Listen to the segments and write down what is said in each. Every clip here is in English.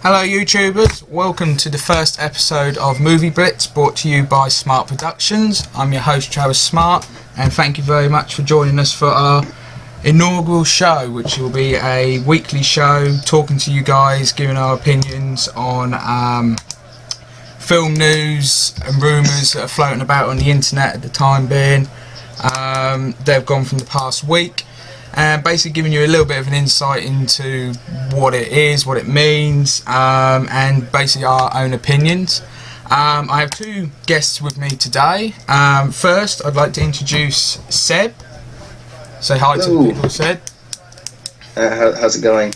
Hello YouTubers, welcome to the first episode of Movie Blitz, brought to you by Smart Productions. I'm your host Travis Smart, and thank you very much for joining us for our inaugural show, which will be a weekly show talking to you guys, giving our opinions on film news and rumours that are floating about on the internet at the time being. They've gone from the past week, and basically giving you a little bit of an insight into what it is, what it means, and basically our own opinions. I have two guests with me today. First, I'd like to introduce Seb. Say hi to people, Seb. How's it going?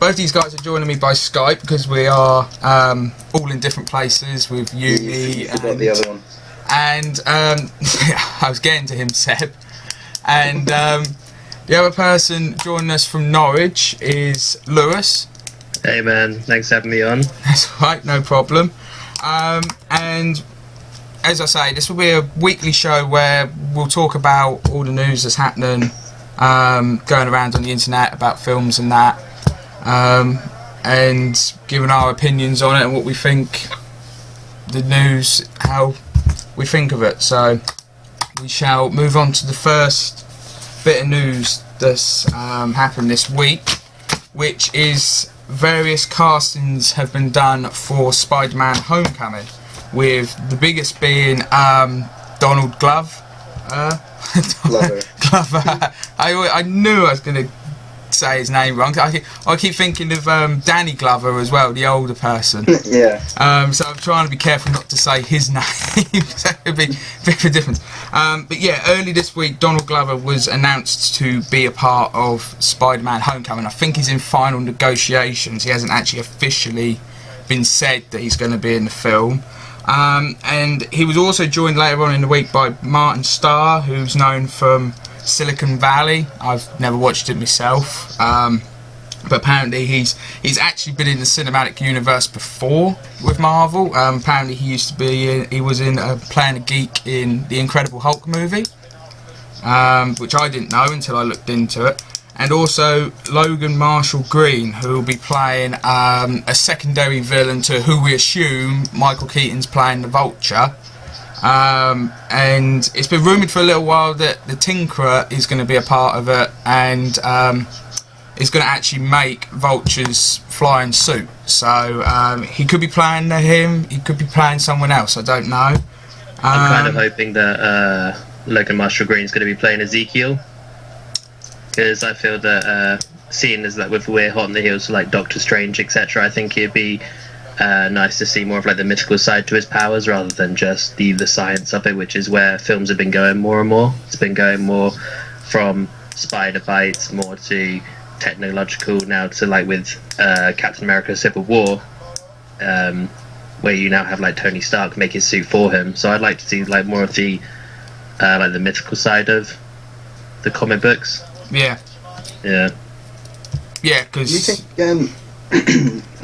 Both these guys are joining me by Skype because we are all in different places with uni. You forgot the other one. And I was getting to him, Seb. And the other person joining us from Norwich is Lewis. Hey man, thanks for having me on. That's right, no problem. And as I say, this will be a weekly show where we'll talk about all the news that's happening, going around on the internet about films and that, and giving our opinions on it and what we think, the news, how we think of it. So we shall move on to the first bit of news that's happened this week, which is various castings have been done for Spider-Man Homecoming, with the biggest being Donald Glover. Glover. I knew I was going to say his name wrong. I keep thinking of Danny Glover as well, the older person. Yeah. So I'm trying to be careful not to say his name. So it would be a bit of a difference. But yeah, early this week, Donald Glover was announced to be a part of Spider-Man Homecoming. I think he's in final negotiations. He hasn't actually officially been said that he's going to be in the film. And he was also joined later on in the week by Martin Starr, who's known from Silicon Valley. I've never watched it myself, but apparently he's actually been in the cinematic universe before with Marvel. Apparently he was playing a geek in the Incredible Hulk movie, which I didn't know until I looked into it. And also Logan Marshall Green, who will be playing a secondary villain to who we assume Michael Keaton's playing the Vulture. And it's been rumoured for a little while that the Tinkerer is going to be a part of it, and is going to actually make Vulture's flying suit. So he could be playing him, he could be playing someone else, I don't know. I'm kind of hoping that Logan Marshall Green is going to be playing Ezekiel, because I feel that seeing as that we're hot on the heels of like Doctor Strange, etc., I think it'd be nice to see more of like the mythical side to his powers rather than just the science of it, which is where films have been going more and more. It's been going more from spider bites more to technological, now to like with Captain America Civil War, where you now have like Tony Stark make his suit for him. So I'd like to see like more of the like the mythical side of the comic books. Yeah, because you think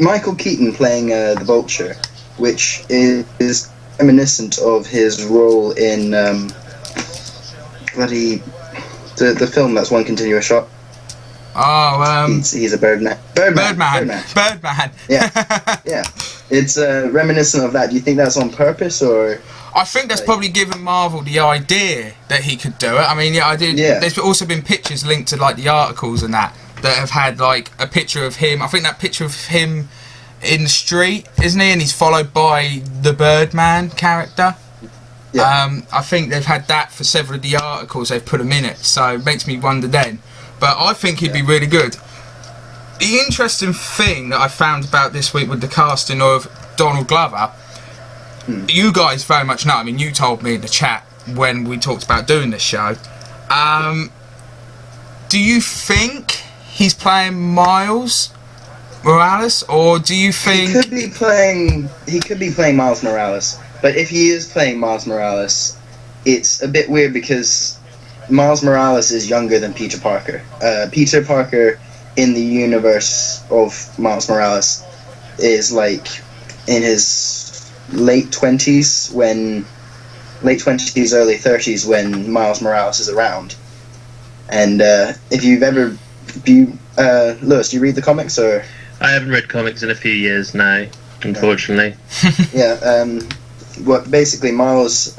Michael Keaton playing the Vulture, which is reminiscent of his role in the film that's one continuous shot. He's a Birdman. Birdman. Yeah. It's reminiscent of that. Do you think that's on purpose, or? I think that's probably given Marvel the idea that he could do it. I mean, yeah, I did. Yeah. There's also been pictures linked to like the articles and that have had like a picture of him. I think that picture of him in the street, isn't he? And he's followed by the Birdman character. Yeah. I think they've had that for several of the articles they've put him in it. So it makes me wonder then. But I think he'd be really good. The interesting thing that I found about this week with the casting of Donald Glover, you guys very much know. I mean, you told me in the chat when we talked about doing this show. Do you think he's playing Miles Morales, or do you think he could be playing Miles Morales? But if he is playing Miles Morales, it's a bit weird because Miles Morales is younger than Peter Parker. Peter Parker in the universe of Miles Morales is like in his late 20s, early 30s when Miles Morales is around. And if you've ever... Lewis, do you read the comics, or...? I haven't read comics in a few years now, unfortunately. Yeah, what basically Miles,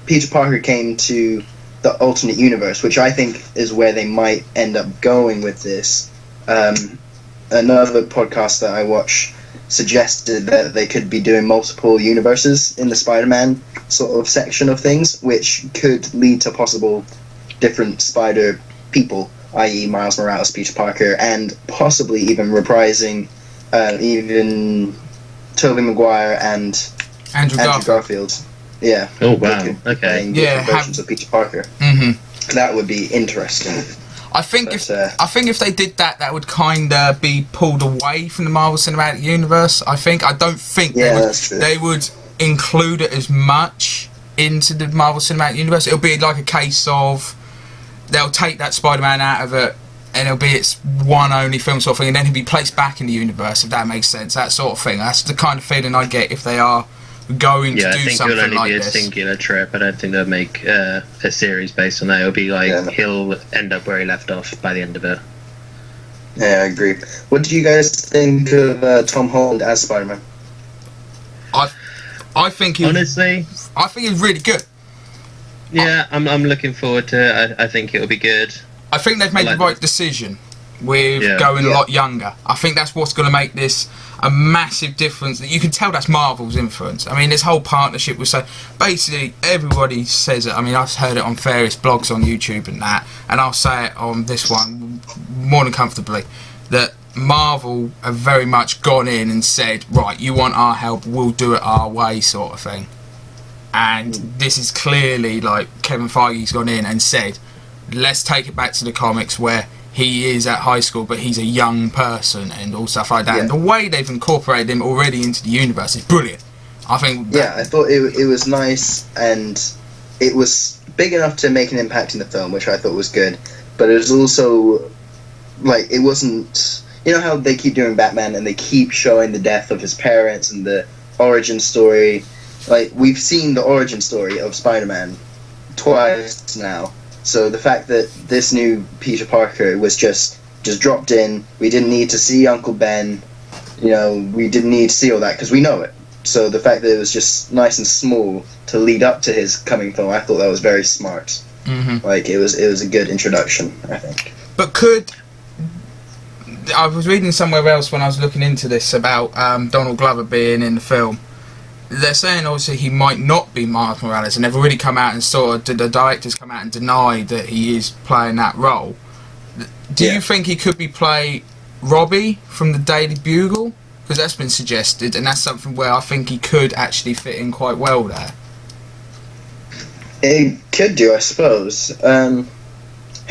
Peter Parker came to the alternate universe, which I think is where they might end up going with this. Another podcast that I watch suggested that they could be doing multiple universes in the Spider-Man sort of section of things, which could lead to possible different Spider people, i.e. Miles Morales, Peter Parker, and possibly even reprising even Tobey Maguire and Andrew Garfield. Yeah. Oh, wow. Okay. Playing different versions of Peter Parker. Mm-hmm. That would be interesting. I think if they did that, that would kind of be pulled away from the Marvel Cinematic Universe. I don't think they would include it as much into the Marvel Cinematic Universe. It'll be like a case of they'll take that Spider-Man out of it, and it'll be its one only film sort of thing, and then he'll be placed back in the universe, if that makes sense. That sort of thing. That's the kind of feeling I get if they are going to do something like this. Yeah, I think it'll only be a singular trip. I don't think they'll make a series based on that. It'll be like he'll end up where he left off by the end of it. Yeah, I agree. What do you guys think of Tom Holland as Spider-Man? I think he's really good. Yeah, I'm looking forward to it. I think it'll be good. I think they've made the right decision with going a lot younger. I think that's what's going to make this a massive difference. You can tell that's Marvel's influence. I mean, this whole partnership was so... Basically, everybody says it. I mean, I've heard it on various blogs on YouTube and that, and I'll say it on this one more than comfortably, that Marvel have very much gone in and said, right, you want our help, we'll do it our way, sort of thing. And this is clearly like Kevin Feige's gone in and said, let's take it back to the comics where he is at high school, but he's a young person and all stuff like that. Yeah. And the way they've incorporated him already into the universe is brilliant. I think. I thought it was nice, and it was big enough to make an impact in the film, which I thought was good. But it was also like it wasn't. You know how they keep doing Batman and they keep showing the death of his parents and the origin story. Like we've seen the origin story of Spider-Man twice now. So the fact that this new Peter Parker was just dropped in, we didn't need to see Uncle Ben, we didn't need to see all that because we know it. So the fact that it was just nice and small to lead up to his coming film, I thought that was very smart. Mm-hmm. Like it was a good introduction, I think. But I was reading somewhere else when I was looking into this about Donald Glover being in the film. They're saying obviously he might not be Miles Morales, and they've already come out and the directors come out and denied that he is playing that role. Do you think he could be play Robbie from the Daily Bugle? Because that's been suggested, and that's something where I think he could actually fit in quite well there. It could do, I suppose. Have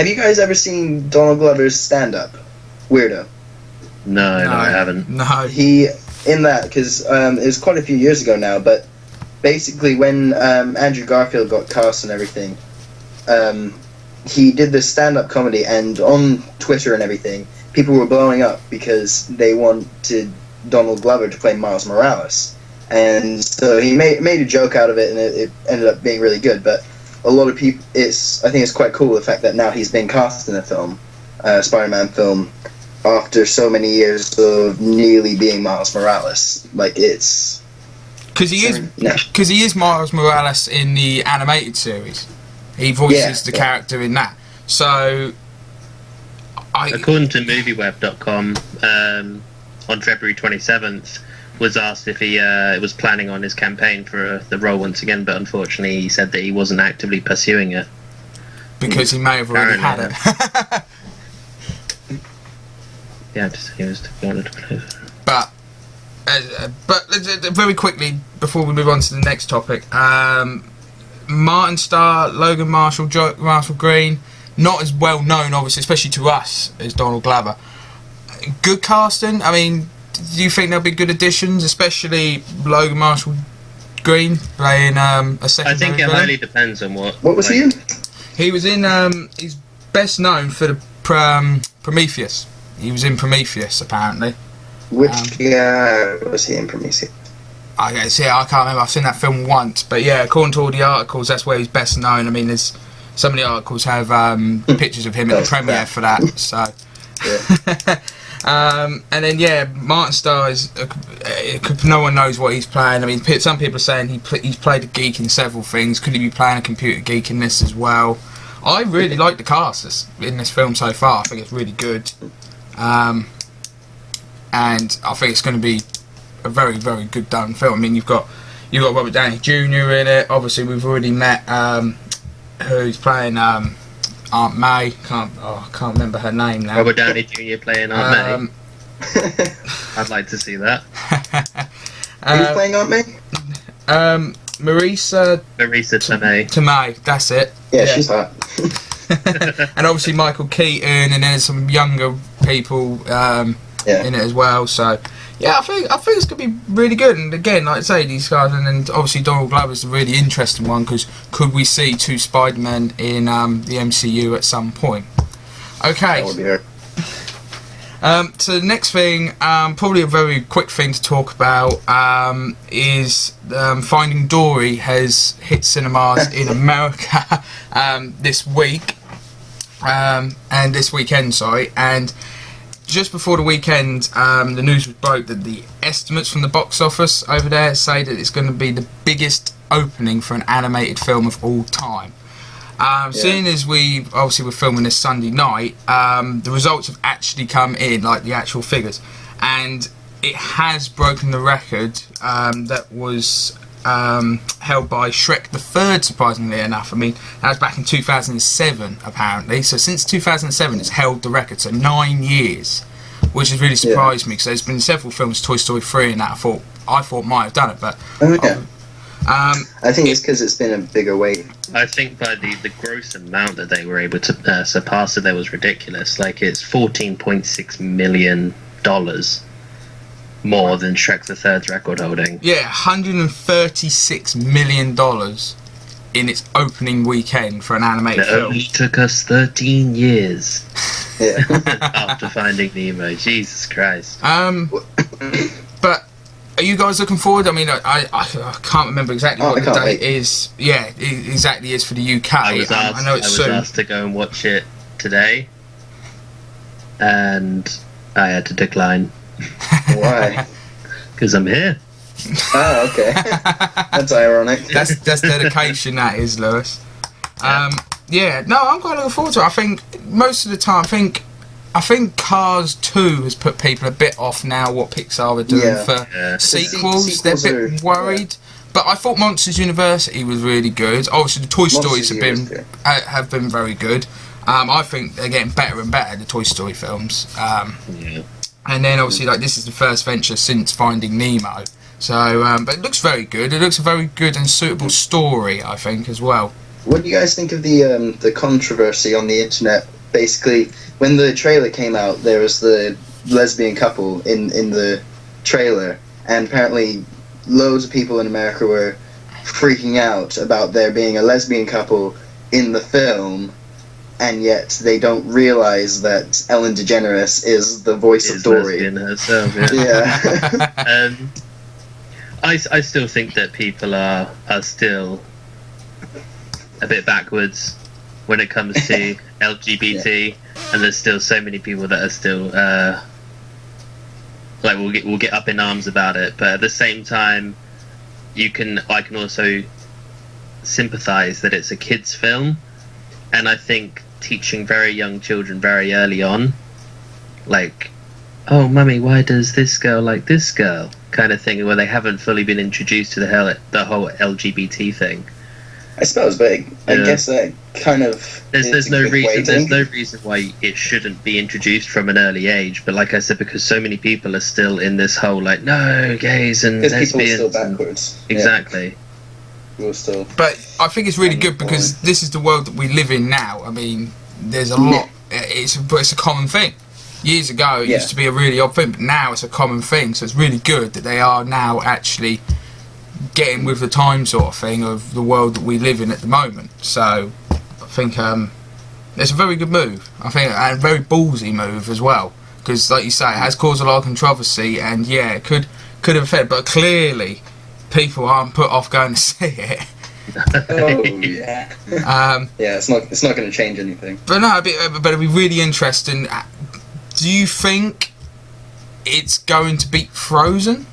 you guys ever seen Donald Glover's stand-up? Weirdo. No, I haven't. No. In that, because it was quite a few years ago now, but basically when Andrew Garfield got cast and everything, he did this stand-up comedy, and on Twitter and everything, people were blowing up because they wanted Donald Glover to play Miles Morales. And so he made a joke out of it, and it ended up being really good. But a lot of people, I think it's quite cool the fact that now he's been cast in a film, Spider-Man film, after so many years of nearly being Miles Morales. Like it's because he is Miles Morales in the animated series. He voices the character in that. So according to movieweb.com, on February 27th was asked if he was planning on his campaign for the role once again, but unfortunately he said that he wasn't actively pursuing it because he may have already had it. Yeah, he was wanted to play. But very quickly before we move on to the next topic, Martin Starr, Logan Marshall, Marshall Green, not as well known, obviously, especially to us, as Donald Glover. Good casting. I mean, do you think they'll be good additions, especially Logan Marshall Green playing a secondary? I think it highly depends on what. What was he in? He was in. He's best known for the Prometheus. He was in Prometheus, apparently. Which was he in Prometheus? I can't remember. I've seen that film once, but yeah, according to all the articles, that's where he's best known. I mean, there's some of the articles have pictures of him at the premiere for that. So, And then Martin Starr is no one knows what he's playing. I mean, some people are saying he's played a geek in several things. Could he be playing a computer geek in this as well? I really like the cast in this film so far. I think it's really good, and I think it's going to be a very, very good done film. I mean, you've got Robert Downey Jr. in it. Obviously, we've already met who's playing Aunt May. I can't remember her name now. Robert Downey Jr. playing Aunt May. I'd like to see that. Who's playing Aunt May? Marisa Tomei, that's it. Yeah, she's hot. And obviously Michael Keaton, and then there's some younger people in it as well. So yeah, I think it's gonna be really good. And again, like I say, these guys, and then obviously Donald Glover's a really interesting one, because could we see 2 Spider-Men in the MCU at some point? Okay. That would be her. So the next thing, probably a very quick thing to talk about, is Finding Dory has hit cinemas in America this week, and this weekend, sorry. And just before the weekend, the news was broke that the estimates from the box office over there say that it's going to be the biggest opening for an animated film of all time. Seeing as we're filming this Sunday night, the results have actually come in, like the actual figures, and it has broken the record that was held by Shrek the Third, surprisingly enough. I mean, that was back in 2007, apparently. So since 2007, it's held the record, so 9 years, which has really surprised me, because there's been several films, Toy Story 3 and that I thought might have done it, but... I think it's because it's been a bigger weight. I think by the gross amount that they were able to surpass it, that was ridiculous. Like, it's $14.6 million more than Shrek the Third's record holding. Yeah, $136 million in its opening weekend for an animated film. It only took us 13 years Yeah. after Finding Nemo. Jesus Christ. But are you guys looking forward? I mean, I can't remember exactly what the date is. Yeah, it exactly is for the UK. I was soon. asked to go and watch it today, and I had to decline. Why? Because I'm here. Oh, okay. That's ironic. That's dedication, that is, Lewis. Yeah, no, I'm quite looking forward to it. I think most of the time, I think Cars 2 has put people a bit off now what Pixar are doing for sequels. They're a bit worried. But I thought Monsters University was really good. Obviously, the Toy Stories have been very good. I think they're getting better and better, the Toy Story films. And then obviously, like, this is the first venture since Finding Nemo. So, but it looks very good. It looks a very good and suitable story, I think, as well. What do you guys think of the controversy on the internet? Basically, when the trailer came out, there was the lesbian couple in the trailer, and apparently loads of people in America were freaking out about there being a lesbian couple in the film, and yet they don't realize that Ellen DeGeneres is the voice of Dory. Lesbian herself, Yeah. I still think that people are still a bit backwards when it comes to LGBT, and there's still so many people that are still like will get up in arms about it. But at the same time, I can also sympathise that it's a kids' film, and I think teaching very young children very early on, like, oh mummy, why does this girl like this girl, kind of thing, where they haven't fully been introduced to the whole LGBT thing. I suppose, but I guess that kind of there's no reason why it shouldn't be introduced from an early age. But like I said, because so many people are still in this whole like, no, gays and lesbians. People are still backwards. Exactly. We're still. But I think it's really good because this is the world that we live in now. I mean, there's a lot. It's a common thing. Years ago, it used to be a really odd thing, but now it's a common thing. So it's really good that they are now actually getting with the time, sort of thing, of the world that we live in at the moment. So I think it's a very good move. I think, and a very ballsy move as well, because like you say, it has caused a lot of controversy, and it could have affected, but clearly people aren't put off going to see it. Oh yeah. It's not going to change anything. But no, but it'd be really interesting. Do you think it's going to beat Frozen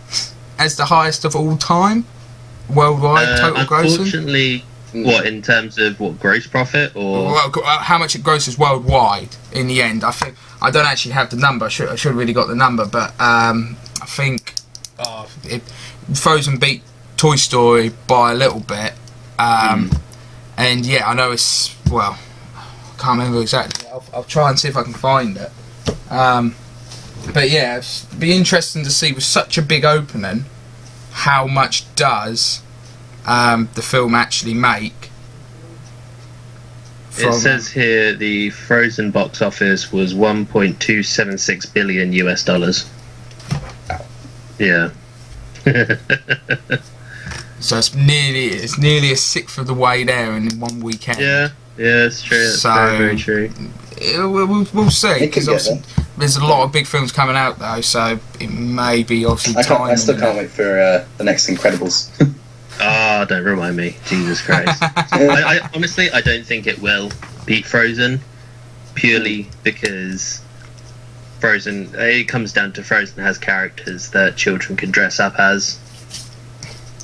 as the highest of all time worldwide total grossing. Unfortunately, what in terms of what gross profit or Well, how much it grosses worldwide in the end? I think I don't actually have the number. I should have really got the number, but I think Frozen beat Toy Story by a little bit. And yeah, I know it's I can't remember exactly. I'll try and see if I can find it. But yeah, it'd be interesting to see with such a big opening, how much does the film actually make? It says here the Frozen box office was $1.276 billion US. Yeah. So it's nearly a sixth of the way there in one weekend. Yeah, it's true. It's very, very true. We'll see, because there's a lot of big films coming out though, so it may be obviously I still can't wait for the next Incredibles. Oh, don't remind me. Jesus Christ. I honestly, I don't think it will beat Frozen, purely because Frozen, it comes down to Frozen has characters that children can dress up as,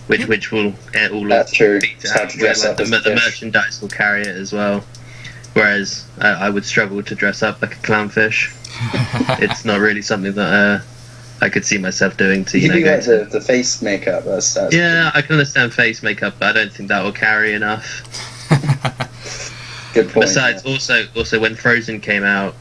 which will all That's true. Beat out, the merchandise will carry it as well. Whereas I would struggle to dress up like a clownfish. It's not really something that I could see myself doing. To you know, like the face makeup. That's yeah, I can understand face makeup, but I don't think that will carry enough. Good point. Besides, also when Frozen came out,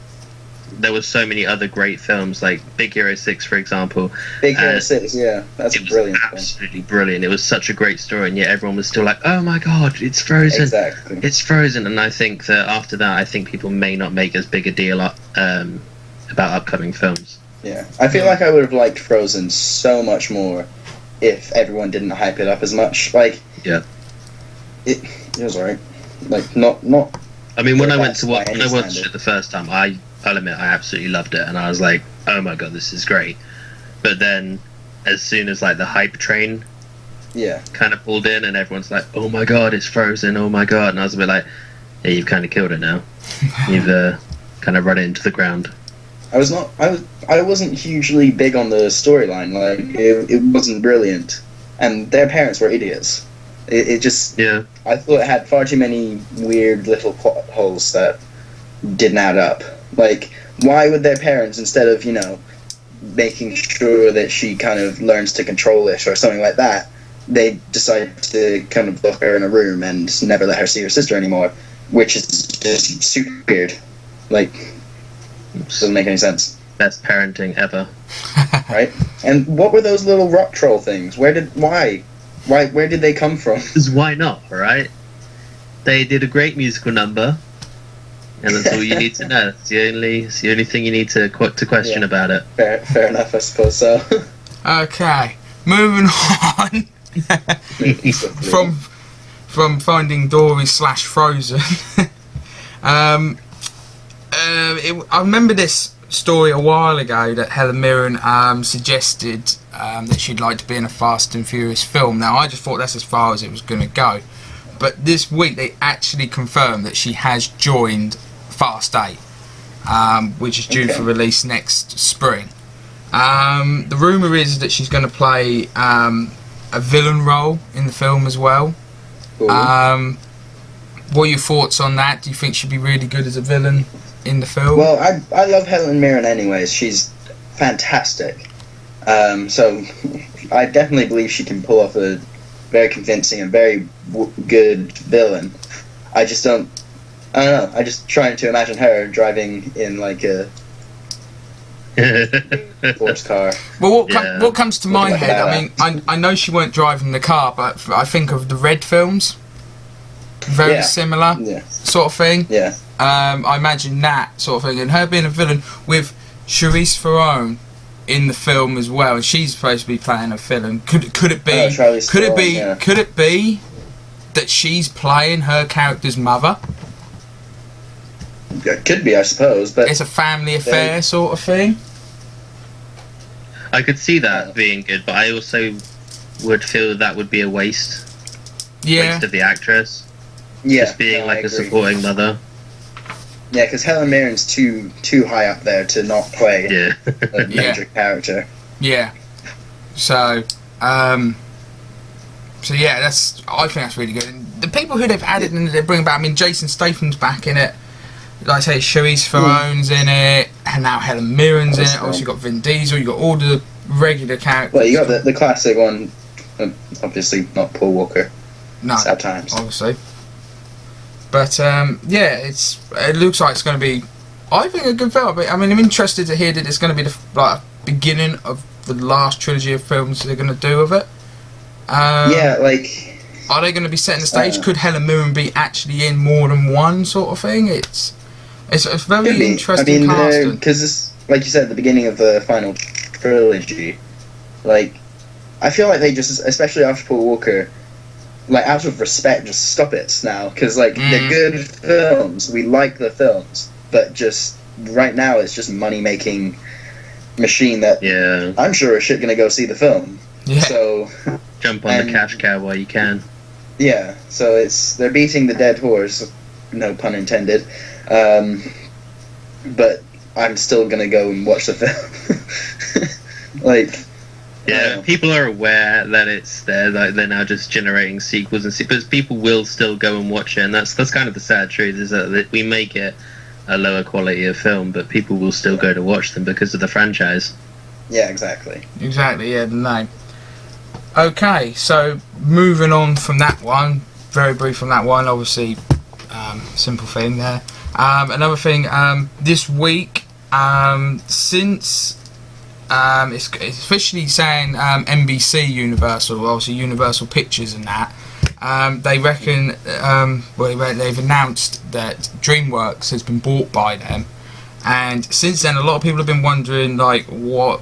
there was so many other great films, like Big Hero 6, for example. Big Hero 6, yeah, that's brilliant. Absolutely brilliant. It was such a great story, and yet everyone was still like, "Oh my God, it's Frozen! Exactly, it's Frozen." And I think that after that, I think people may not make as big a deal about upcoming films. Yeah, I feel like I would have liked Frozen so much more if everyone didn't hype it up as much. Like, yeah, it was alright. Like, not. I mean, when I watched it the first time, I'll admit I absolutely loved it, and I was like, "Oh my God, this is great!" But then, as soon as like the hype train, kind of pulled in, and everyone's like, "Oh my God, it's Frozen! Oh my God!" and I was a bit like, "Yeah, you've kind of killed it now. You've kind of run it into the ground." I wasn't hugely big on the storyline. Like, it wasn't brilliant, and their parents were idiots. It just I thought it had far too many weird little plot holes that didn't add up. Like, why would their parents, instead of, making sure that she kind of learns to control it or something like that, they decide to kind of lock her in a room and never let her see her sister anymore, which is just super weird. Like, doesn't make any sense. Best parenting ever. Right? And what were those little rock troll things? Where did they come from? Because why not, right? They did a great musical number. And that's all you need to know. It's the only thing you need to question about it. Fair enough, I suppose so. Okay, moving on from Finding Dory / Frozen. I remember this story a while ago that Helen Mirren suggested that she'd like to be in a Fast and Furious film. Now, I just thought that's as far as it was going to go. But this week they actually confirmed that she has joined Fast 8, which is due for release next spring. The rumour is that she's going to play a villain role in the film as well. What are your thoughts on that? Do you think she'd be really good as a villain in the film? Well, I love Helen Mirren anyways. She's fantastic. So I definitely believe she can pull off a very convincing and very good villain. I don't know. I just trying to imagine her driving in like a sports car. Well, what comes to my head? I mean, I know she weren't driving the car, but I think of the Red films. Very similar sort of thing. Yeah. I imagine that sort of thing, and her being a villain with Charlize Theron in the film as well, and she's supposed to be playing a villain. Could it be? Could it be that she's playing her character's mother? It could be, I suppose, but it's a family affair sort of thing. I could see that being good, but I also would feel that would be a waste. Waste of the actress. Yeah, just being like a supporting mother. Yeah, because Helen Mirren's too high up there to not play a major character. Yeah. So, I think that's really good. And the people who they've added and they bring back, I mean, Jason Statham's back in it. Like I say, Charlize Theron's in it, and now Helen Mirren's in it. Obviously, you got Vin Diesel, you got all the regular characters. Well, you got the classic one, obviously not Paul Walker. No, sad times. Obviously. But it looks like it's going to be, I think, a good film. I mean, I'm interested to hear that it's going to be the beginning of the last trilogy of films they're going to do with it. Are they going to be setting the stage? Could Helen Mirren be actually in more than one sort of thing? It's very interesting casting. Because, like you said at the beginning of the final trilogy, I feel like they just, especially after Paul Walker, out of respect, just stop it now. Because, they're good films. We like the films. But just, right now, it's just money-making machine that I'm sure is shit going to go see the film. Yeah. So... Jump on the cash cow while you can. Yeah, so they're beating the dead horse, no pun intended. But I'm still going to go and watch the film. People are aware that it's there. They're now just generating sequels but people will still go and watch it, and that's kind of the sad truth, is that we make it a lower quality of film, but people will still go to watch them because of the franchise. Yeah, exactly. Exactly, yeah, the name. Okay, so moving on from that one, very brief from that one, obviously, simple thing there. Another thing, this week, since it's officially saying NBC Universal, obviously Universal Pictures and that, they reckon, they've announced that DreamWorks has been bought by them. And since then, a lot of people have been wondering, what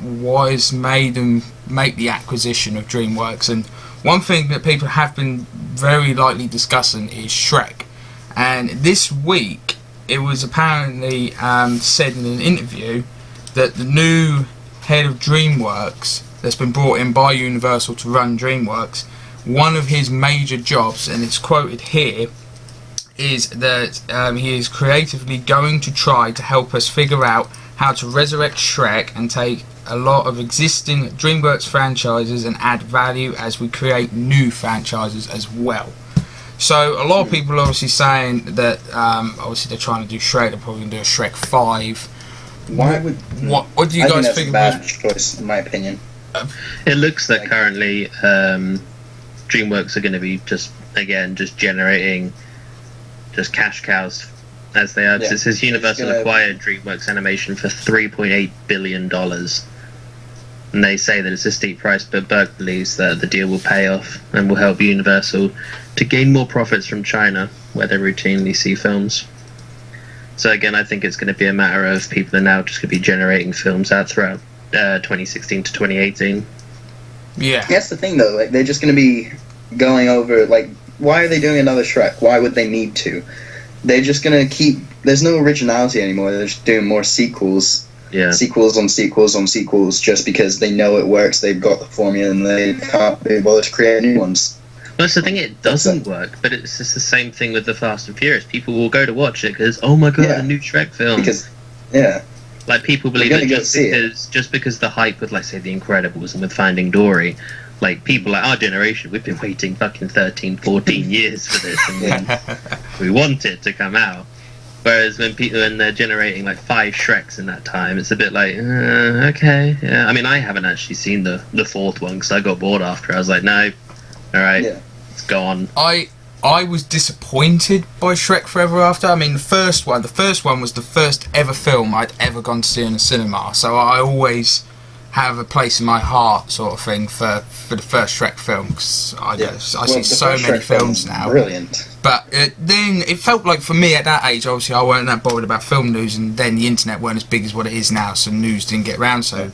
has made them make the acquisition of DreamWorks. And one thing that people have been very lightly discussing is Shrek. And this week, it was apparently said in an interview that the new head of DreamWorks that's been brought in by Universal to run DreamWorks, one of his major jobs, and it's quoted here, is that he is creatively going to try to help us figure out how to resurrect Shrek and take a lot of existing DreamWorks franchises and add value as we create new franchises as well. So a lot of people are obviously saying that obviously they're trying to do Shrek, they're probably going to do a Shrek 5. What do you guys think about that? That's a bad choice, in my opinion. It looks that currently DreamWorks are going to be just generating just cash cows as they are. It says Universal acquired DreamWorks Animation for $3.8 billion. And they say that it's a steep price, but Burke believes that the deal will pay off and will help Universal to gain more profits from China, where they routinely see films. So again, I think it's going to be a matter of people are now just going to be generating films out throughout 2016 to 2018. Yeah. That's the thing, though. They're just going to be going over, why are they doing another Shrek? Why would they need to? They're just going to keep... There's no originality anymore. They're just doing more sequels. Yeah. Sequels on sequels on sequels just because they know it works. They've got the formula and they can't be bothered to create new ones. Well, that's the thing, it doesn't work, but it's just the same thing with the Fast and Furious. People will go to watch it because, oh my god, a new Shrek film. Because, people believe that just because the hype with, say, The Incredibles and with Finding Dory, people our generation, we've been waiting fucking 13, 14 years for this, and we want it to come out. Whereas when they're generating 5 Shreks in that time, it's a bit okay, yeah. I mean, I haven't actually seen the 4th one because I got bored after. I was like, no, all right, it's gone. I was disappointed by Shrek Forever After. I mean, the first one was the first ever film I'd ever gone to see in a cinema, so I always have a place in my heart, sort of thing, for the first Shrek film, because I see so many films now. Brilliant. But then it felt like, for me at that age, obviously I weren't that bothered about film news, and then the internet weren't as big as what it is now, so news didn't get around so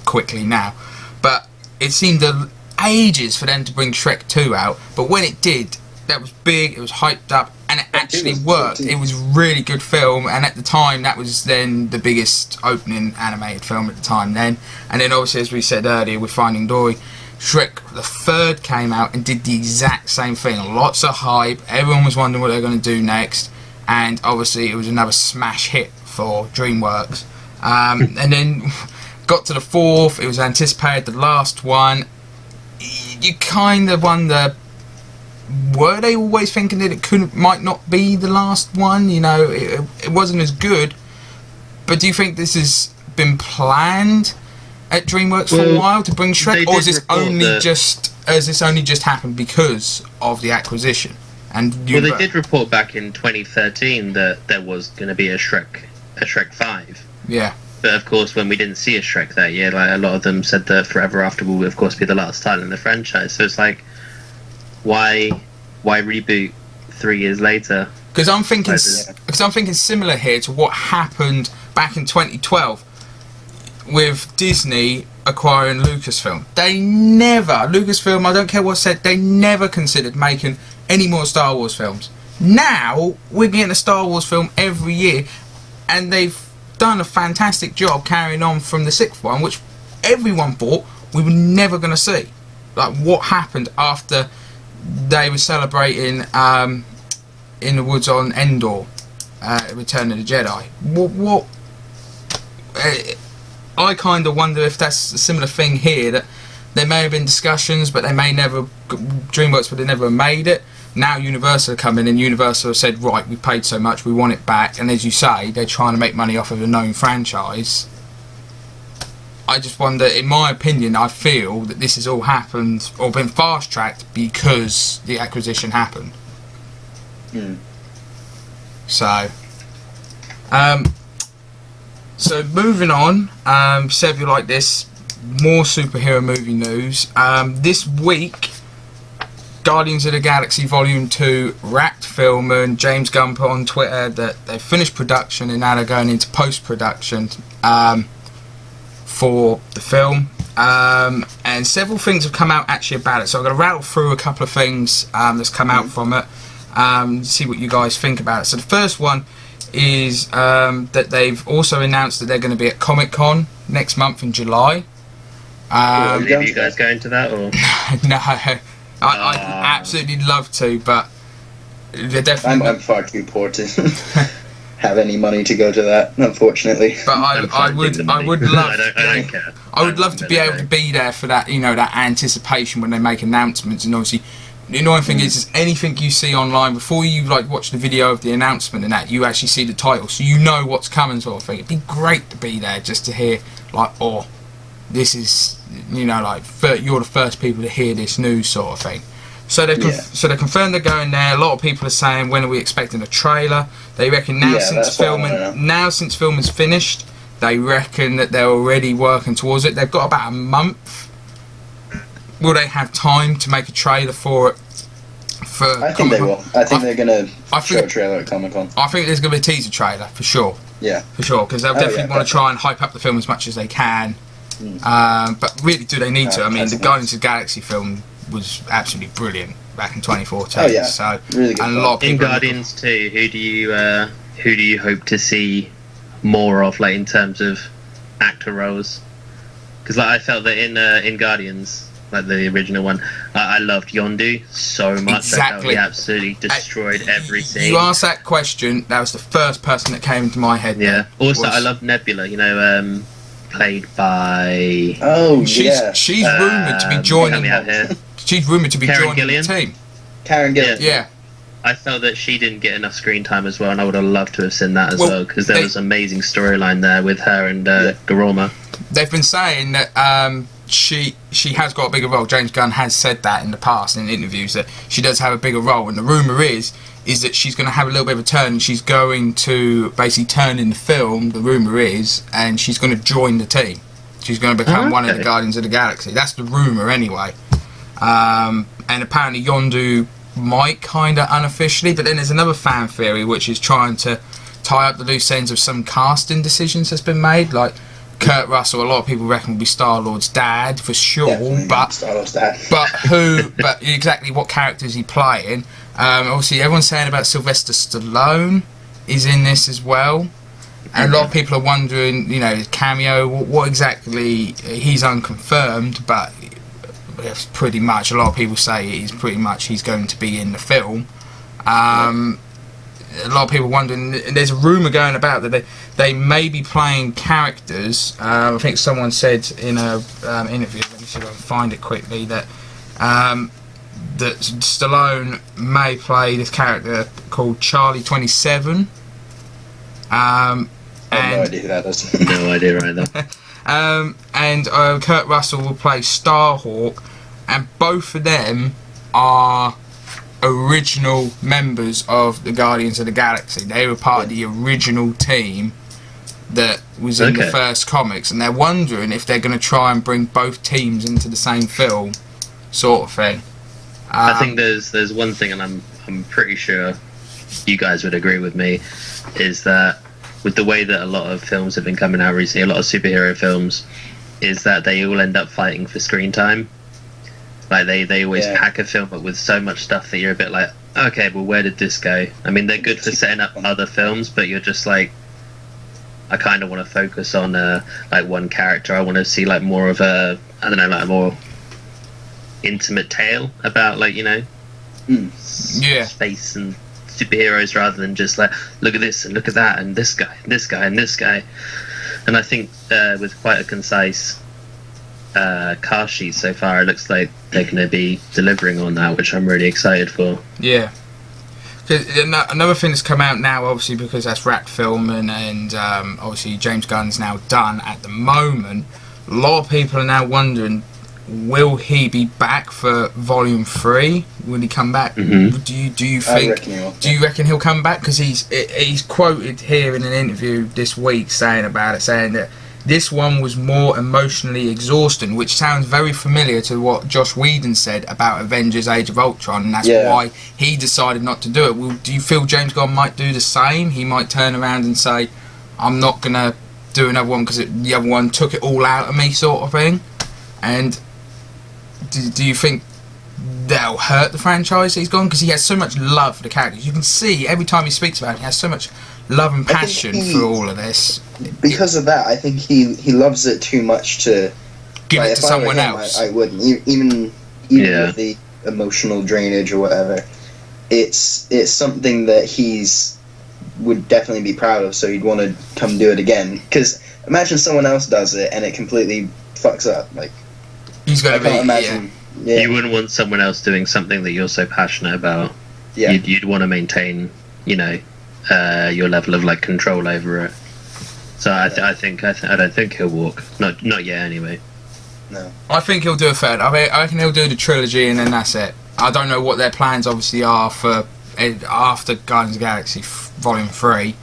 quickly now. But it seemed ages for them to bring Shrek 2 out, but when it did, that was big, it was hyped up, and it actually worked. It was a really good film, and at the time that was then the biggest opening animated film at the time then. And then obviously, as we said earlier with Finding Dory, Shrek the 3rd came out and did the exact same thing. Lots of hype, everyone was wondering what they were going to do next, and obviously it was another smash hit for DreamWorks. And then got to the fourth, it was anticipated, the last one. You kind of wonder, were they always thinking that it might not be the last one? You know, it wasn't as good. But do you think this has been planned at DreamWorks for a while to bring Shrek, or is this only just happened because of the acquisition? And they did report back in 2013 that there was going to be a Shrek 5. Yeah. But of course, when we didn't see a Shrek that year, like, a lot of them said that Forever After will, of course, be the last title in the franchise. So it's like, why reboot 3 years later? Because I'm thinking similar here to what happened back in 2012 with Disney acquiring Lucasfilm. Lucasfilm, I don't care what said, they never considered making any more Star Wars films. Now we're getting a Star Wars film every year, and they've done a fantastic job carrying on from the 6th one, which everyone thought we were never going to see. Like, what happened after they were celebrating in the woods on Endor, Return of the Jedi. What I kind of wonder if that's a similar thing here, that there may have been discussions, but DreamWorks would have never made it. Now Universal come in, and Universal have said, right, we paid so much, we want it back. And as you say, they're trying to make money off of a known franchise. I just wonder, in my opinion, I feel that this has all happened or been fast-tracked because the acquisition happened. So moving on, Seb, you like this, more superhero movie news. This week, Guardians of the Galaxy Volume 2 wrapped film, and James Gunn put on Twitter that they finished production and now they're going into post-production for the film. And several things have come out actually about it, so I'm going to rattle through a couple of things that's come out from it, see what you guys think about it. So the first one is that they've also announced that they're going to be at Comic-Con next month in July. Are you guys going to that, or? No, I'd absolutely love to, but they're definitely. I'm far too poor to have any money to go to that, unfortunately. But I would love. I don't care. I would love to be able to be there for that, that anticipation when they make announcements. And obviously, the annoying thing is anything you see online before you watch the video of the announcement and that, you actually see the title, so you know what's coming, sort of thing. It'd be great to be there just to hear this is, you're the first people to hear this news, sort of thing. So they confirmed they're going there. A lot of people are saying, when are we expecting a trailer? They reckon since filming's finished, they reckon that they're already working towards it. They've got about a month. Will they have time to make a trailer for it? I think they will. I think they're going to show a trailer at Comic-Con. I think there's going to be a teaser trailer, for sure. Yeah. For sure, because they'll definitely want to try and hype up the film as much as they can. But really, do they need to? I mean, the Guardians of the Galaxy film was absolutely brilliant back in 2014. Oh yeah, so really good. And a lot of people in Guardians 2, who do you hope to see more of, in terms of actor roles? Because I felt that in Guardians, the original one, I loved Yondu so much. Exactly. I felt he absolutely destroyed every scene. You asked that question, that was the first person that came into my head. Yeah. Also, I love Nebula. Played by. She's rumoured to be joining. She's rumoured to be joining the team. Karen Gillan. Yeah. I felt that she didn't get enough screen time as well, and I would have loved to have seen that as well, because there was an amazing storyline there with her and Garoma. They've been saying that she has got a bigger role. James Gunn has said that in the past in interviews, that she does have a bigger role, and the rumour is that she's going to have a little bit of a turn. She's going to basically turn in the film, the rumour is, and she's going to join the team. She's going to become one of the Guardians of the Galaxy. That's the rumour anyway. And apparently Yondu might kind of unofficially, but then there's another fan theory which is trying to tie up the loose ends of some casting decisions that's been made, like Kurt Russell, a lot of people reckon will be Star-Lord's dad for sure, but Star-Lord's dad. but exactly what character is he playing? Obviously everyone's saying about Sylvester Stallone is in this as well, and a lot of people are wondering, his cameo, what exactly, he's unconfirmed, but it's pretty much, a lot of people say he's going to be in the film. a lot of people wondering. There's a rumor going about that they may be playing characters. I think someone said in a interview. Let me see if I can find it quickly. That Stallone may play this character called Charlie 27. I have no idea who that is. No idea either. And Kurt Russell will play Starhawk, and both of them are original members of the Guardians of the Galaxy. They were part of the original team that was in the first comics, and they're wondering if they're going to try and bring both teams into the same film, sort of thing. I think there's one thing, and I'm pretty sure you guys would agree with me, is that with the way that a lot of films have been coming out recently, a lot of superhero films, is that they all end up fighting for screen time. Like they always pack a film up with so much stuff that you're a bit like, okay, well, where did this go? I mean, they're good for setting up other films, but you're just like, I kind of want to focus on like one character. I want to see like more of a, I don't know, like a more intimate tale about, like, you know, space and superheroes, rather than just like, look at this and look at that and this guy and this guy and this guy. And I think with quite a concise cast sheet so far, it looks like they're going to be delivering on that, which I'm really excited for. Yeah. Another thing that's come out now, obviously, because that's Rat Film and obviously James Gunn's now done at the moment, a lot of people are now wondering, will he be back for Volume 3? Will he come back? Mm-hmm. Do you think? Do you reckon he'll come back? Because he's quoted here in an interview this week saying that this one was more emotionally exhausting, which sounds very familiar to what Joss Whedon said about Avengers: Age of Ultron, and that's why he decided not to do it. Well, do you feel James Gunn might do the same? He might turn around and say, "I'm not gonna do another one because the other one took it all out of me," sort of thing. And do you think that'll hurt the franchise that he's gone? Because he has so much love for the characters. You can see every time he speaks about it, he has so much love and passion for all of this. Because of that, I think he loves it too much to give it to someone else. I wouldn't. Even with the emotional drainage or whatever, it's something that he's would definitely be proud of. So he'd want to come do it again. Because imagine someone else does it and it completely fucks up. Like, he's going to be. Imagine. Yeah. You wouldn't want someone else doing something that you're so passionate about. Yeah. You'd want to maintain, you know, your level of like control over it. So I don't think he'll walk. Not yet, anyway. No. I think he'll do a third. I reckon he'll do the trilogy and then that's it. I don't know what their plans obviously are for after Guardians of the Galaxy Volume 3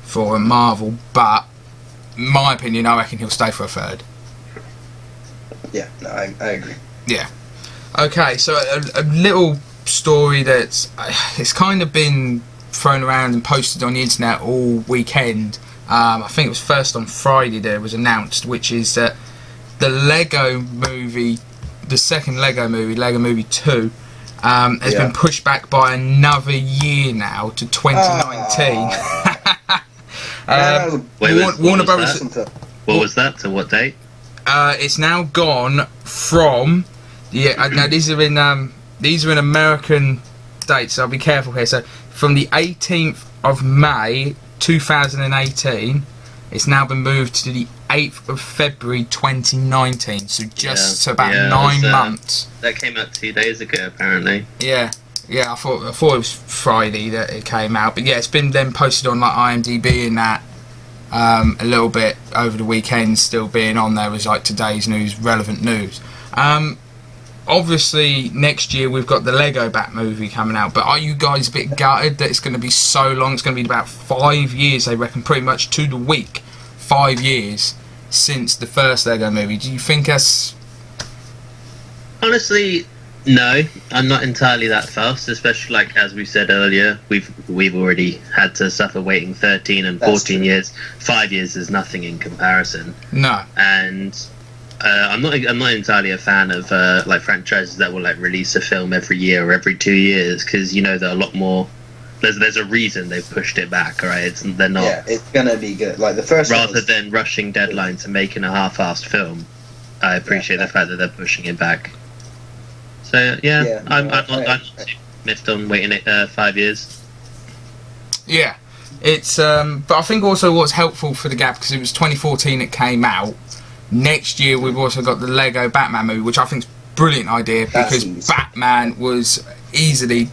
for Marvel, but in my opinion, I reckon he'll stay for a third. Yeah, no, I agree. Yeah. Okay, so a little story that's it's kind of been thrown around and posted on the internet all weekend. I think it was first on Friday that it was announced, which is that the Lego movie, the second Lego movie, Lego Movie 2, has been pushed back by another year now to 2019. Warner Brothers. What was that? To what date? It's now gone from now these are in American dates, so I'll be careful here. So from the 18th of May 2018, it's now been moved to the 8th of February 2019. So just about 9 months. That came out 2 days ago, apparently. Yeah. I thought it was Friday that it came out, but yeah, it's been then posted on like IMDb and that. A little bit over the weekend, still being on there as like today's news, relevant news. Obviously, next year we've got the Lego Bat movie coming out, but are you guys a bit gutted that it's going to be so long? It's going to be about 5 years, they reckon, pretty much to the week, 5 years since the first Lego movie. Do you think that's... Honestly, no, I'm not entirely that fast, especially like as we said earlier, we've already had to suffer waiting 13 and 14 years. 5 years is nothing in comparison. No. And I'm not entirely a fan of like franchises that will like release a film every year or every 2 years, because you know they're a lot more. There's a reason they've pushed it back, right? They're not. Yeah, it's gonna be good. Like the first. Rather than rushing deadlines and making a half-assed film, I appreciate the fact that they're pushing it back. So I'm not too miffed on waiting 5 years. Yeah, it's but I think also what's helpful for the gap, because it was 2014 it came out. Next year we've also got the Lego Batman movie, which I think is a brilliant idea, because Batman was easily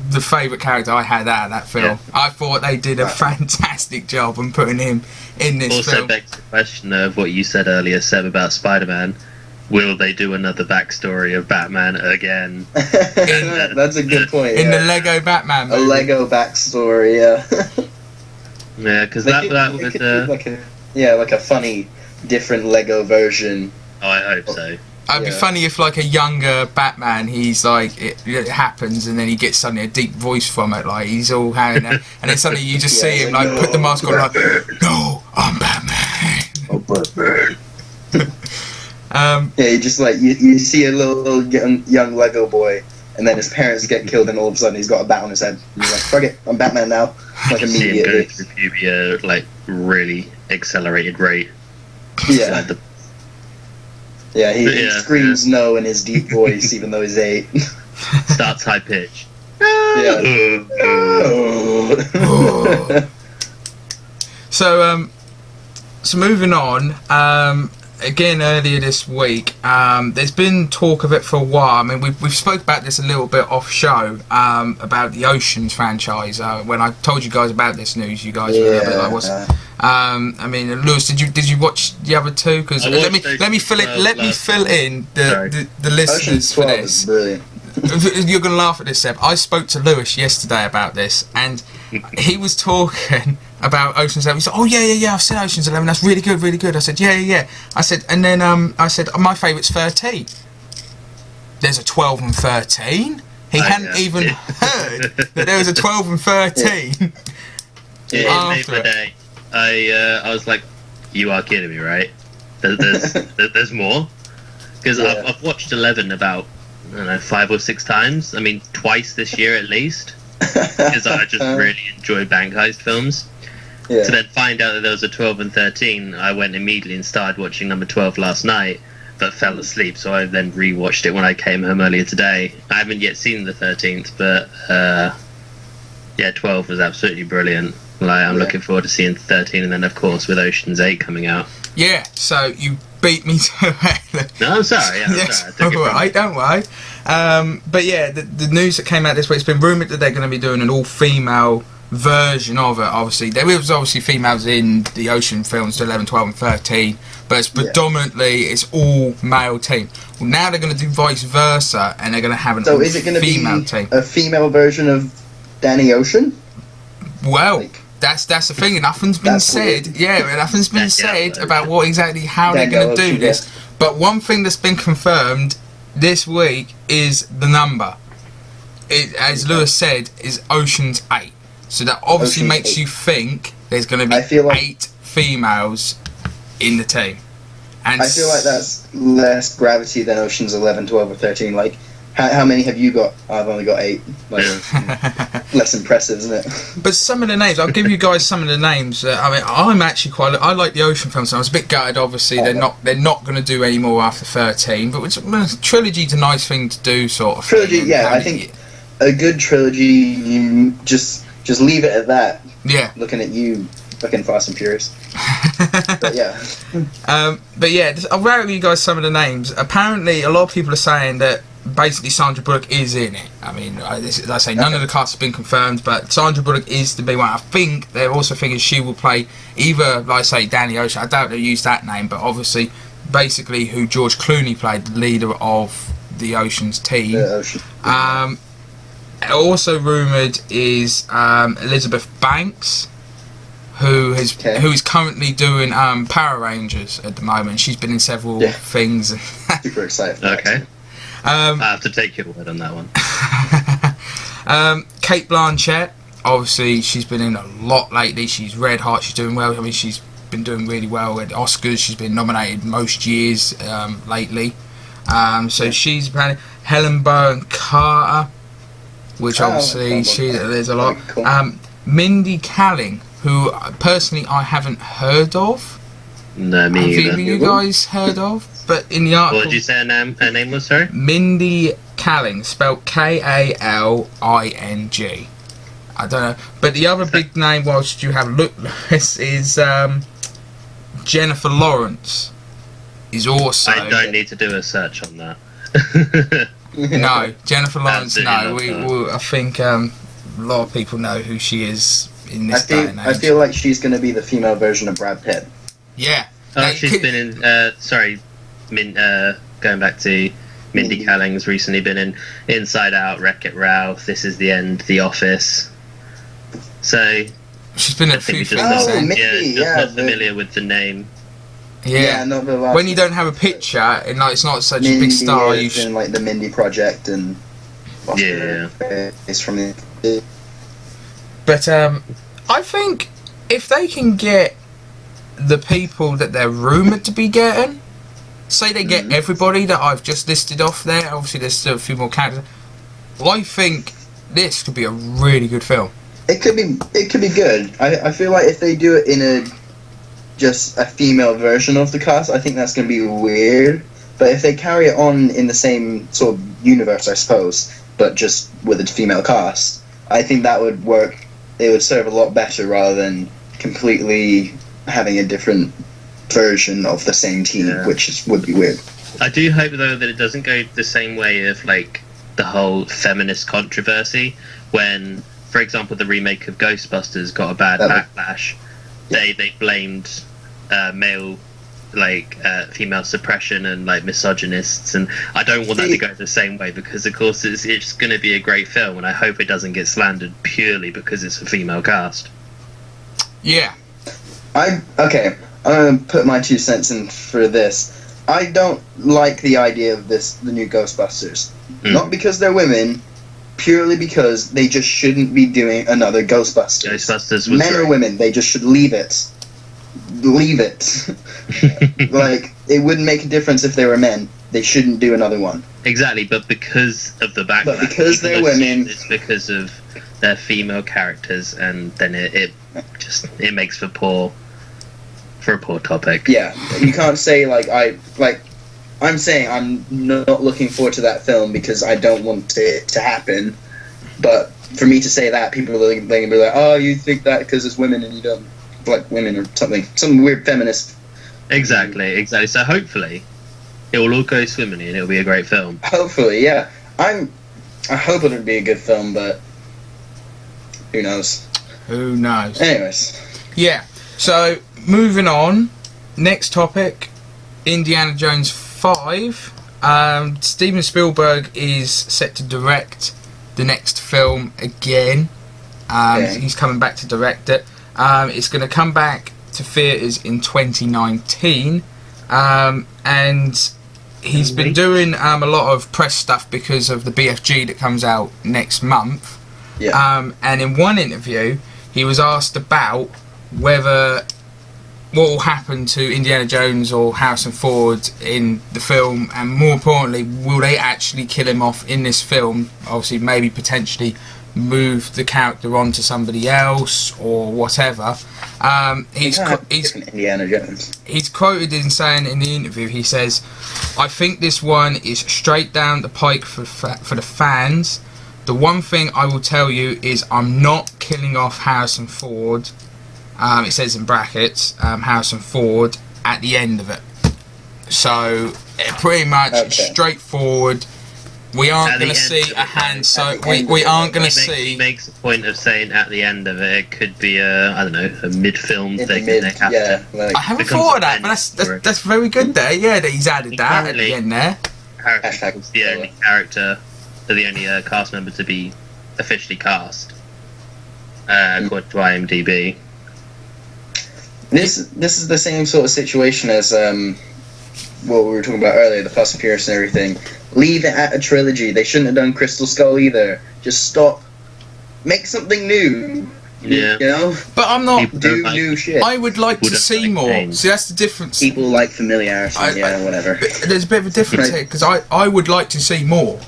the favourite character I had out of that film. Yeah. I thought they did a fantastic job on putting him in this film. Also begs the question of what you said earlier, Seb, about Spider-Man. Will they do another backstory of Batman again? That's a good point. In the Lego Batman movie. A Lego backstory, yeah. Yeah, because that would... like a funny, different Lego version. Oh, I hope so. It'd be funny if, like, a younger Batman, he's like, it happens, and then he gets suddenly a deep voice from it, like, he's all hanging out, and then suddenly you just see him, like, put the mask on, like, no, I'm Batman. I'm Batman. You just, like, you see a little young Lego boy, and then his parents get killed, and all of a sudden he's got a bat on his head. And he's like, fuck it, I'm Batman now. Like, immediately. See him go through puberty, like, really accelerated rate. Yeah. He screams no in his deep voice, even though he's 8. Starts high pitch. Yeah. So moving on. Again, earlier this week, there's been talk of it for a while. I mean, we've spoke about this a little bit off show, about the Oceans franchise. When I told you guys about this news, you guys were a little bit like, what's... I mean, Lewis, did you watch the other two? Because let me fill in the listeners for this. You're gonna laugh at this, Seb. I spoke to Lewis yesterday about this, and he was talking about Ocean's 11. He said, "Oh yeah, I've seen Ocean's 11. That's really good." I said, "Yeah." I said, and then I said, my favourite's 13. There's a 12 and 13. He hadn't even heard that there was a 12 and 13. Yeah, it made my day. I was like, you are kidding me, right? There's more? Because I've watched 11 about, I don't know, 5 or 6 times. I mean, twice this year at least. Because I just really enjoy bank heist films. Yeah. To then find out that there was a 12 and 13, I went immediately and started watching number 12 last night, but fell asleep, so I then rewatched it when I came home earlier today. I haven't yet seen the 13th, but 12 was absolutely brilliant. Like, I'm looking forward to seeing 13, and then of course with Ocean's 8 coming out. Yeah, so you beat me to it. No, I'm sorry. Sorry. Don't worry. But yeah, the news that came out this week, it's been rumoured that they're going to be doing an all-female version of it. Obviously, there was obviously females in the Ocean films, 11, 12 and 13, but it's predominantly, it's all male team. Well, now they're going to do vice versa, and they're going to have an all-female team. So is it going to be a female version of Danny Ocean? Well... That's the thing. Nothing's been said. Nothing's been said about how they're going to do this. Yeah. But one thing that's been confirmed this week is the number. It, as Lewis said, is Ocean's 8. So that obviously makes you think there's going to be 8 females in the team. And I feel like that's less gravity than Ocean's 11, 12, or 13. Like, how many have you got? I've only got 8. Like, less impressive, isn't it? But some of the names, I'll give you guys some of the names. I mean, I'm actually I like the Ocean films. So I was a bit gutted. Obviously, they're not going to do any more after 13. But trilogy's a nice thing to do, sort of. Trilogy, thing. I think a good trilogy. You just leave it at that. Yeah. Looking at you, fucking Fast and Furious. But yeah. I'll rattle you guys some of the names. Apparently, a lot of people are saying that basically Sandra Bullock is in it. I mean, like I say, none of the cast have been confirmed, but Sandra Bullock is to be one. I think they're also thinking she will play either, like I say, Danny Ocean. I doubt they'll use that name, but obviously, basically, who George Clooney played, the leader of the Ocean's team. Also rumoured is Elizabeth Banks, who is currently doing Power Rangers at the moment. She's been in several things. Super excited. Okay. I have to take your word on that one. Cate Blanchett, obviously, she's been in a lot lately. She's red hot. She's doing well. I mean, she's been doing really well at Oscars. She's been nominated most years lately. She's apparently Helen Mirren Carter, which obviously there's a lot. Cool. Mindy Kaling, who personally I haven't heard of. No, me either. Have you guys heard of? But in the article... What did you say her name was, sorry? Mindy Kaling, spelled Kaling. I don't know. But the other big name, whilst you have a look, Lewis, is Jennifer Lawrence. Is also. I don't need to do a search on that. No, Jennifer Lawrence. Absolutely No, I think a lot of people know who she is in this day and age. I feel like she's going to be the female version of Brad Pitt. Yeah. She's been in. Going back to Mindy Kaling's recently been in Inside Out, Wreck-It Ralph, This Is the End, The Office. So she's been in a few things. Not familiar with the name. Yeah, not the last when you don't have a picture and like it's not such Mindy a big star, you in like the Mindy Project and it's from the. But I think if they can get the people that they're rumoured to be getting, say they get everybody that I've just listed off there, obviously there's still a few more characters, I think this could be a really good film. It could be good. I feel like if they do it in just a female version of the cast, I think that's going to be weird. But if they carry it on in the same sort of universe, I suppose, but just with a female cast, I think that would work. It would serve a lot better rather than completely having a different version of the same team, which would be weird. I do hope though that it doesn't go the same way of like the whole feminist controversy when, for example, the remake of Ghostbusters got a bad backlash. They blamed male female suppression and like misogynists, and I don't want that to go the same way because of course it's going to be a great film, and I hope it doesn't get slandered purely because it's a female cast. Yeah. I'm gonna put my 2 cents in for this. I don't like the idea of the new Ghostbusters. Not because they're women, purely because they just shouldn't be doing another Ghostbusters. Ghostbusters was men or women, they just should leave it. Like, it wouldn't make a difference if they were men. They shouldn't do another one. Exactly, but because of the backlash, but because they're women, it's because of their female characters, and then it makes for a poor topic. Yeah, you can't say I'm saying I'm not looking forward to that film because I don't want it to happen. But for me to say that, people are going to be like, "Oh, you think that because it's women and you don't like women or something, some weird feminist." Exactly. So hopefully, it will all go swimmingly and it'll be a great film. Hopefully, yeah. I hope it'll be a good film, but who knows? Who knows? Anyways. Yeah. So moving on, next topic, Indiana Jones 5. Steven Spielberg is set to direct the next film again. He's coming back to direct it. It's going to come back to theatres in 2019, and he's been doing a lot of press stuff because of the BFG that comes out next month. Yeah. And in one interview, he was asked about whether what will happen to Indiana Jones or Harrison Ford in the film, and more importantly, will they actually kill him off in this film? Obviously, maybe potentially move the character on to somebody else or whatever. He's Indiana Jones. He's quoted in saying in the interview, he says, "I think this one is straight down the pike for the fans. The one thing I will tell you is I'm not killing off Harrison Ford." It says in brackets, Harrison Ford at the end of it. So, pretty much straightforward. We aren't going to see a hand, so we aren't going to see. He makes a point of saying at the end of it, it could be a mid-film thing. I haven't thought of that, but that's very good there. Yeah, that he's added that at the end there. Harrison was the only character, the only cast member to be officially cast, according to IMDb. This is the same sort of situation as what we were talking about earlier, the Fast and Furious and everything. Leave it at a trilogy. They shouldn't have done Crystal Skull either. Just stop. Make something new. Yeah. You know? But I'm not... Do new shit. I would like to see more. See, that's the difference. People like familiarity, whatever. There's a bit of a difference here, because I would like to see more.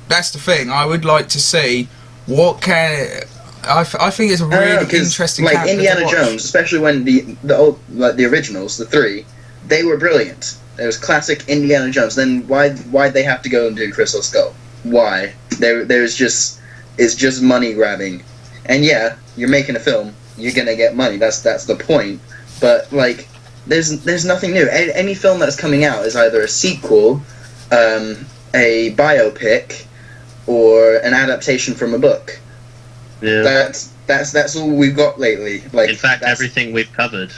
That's the thing. I would like to see what can... I think it's a really interesting like character Indiana to watch. Jones, especially when the old, like the originals, the 3, they were brilliant. It was classic Indiana Jones. Then why'd they have to go and do Crystal Skull? Why? It's just money grabbing. And yeah, you're making a film, you're gonna get money. That's the point. But like, there's nothing new. Any film that's coming out is either a sequel, a biopic, or an adaptation from a book. Yeah. That's all we've got lately. Like, in fact, everything we've covered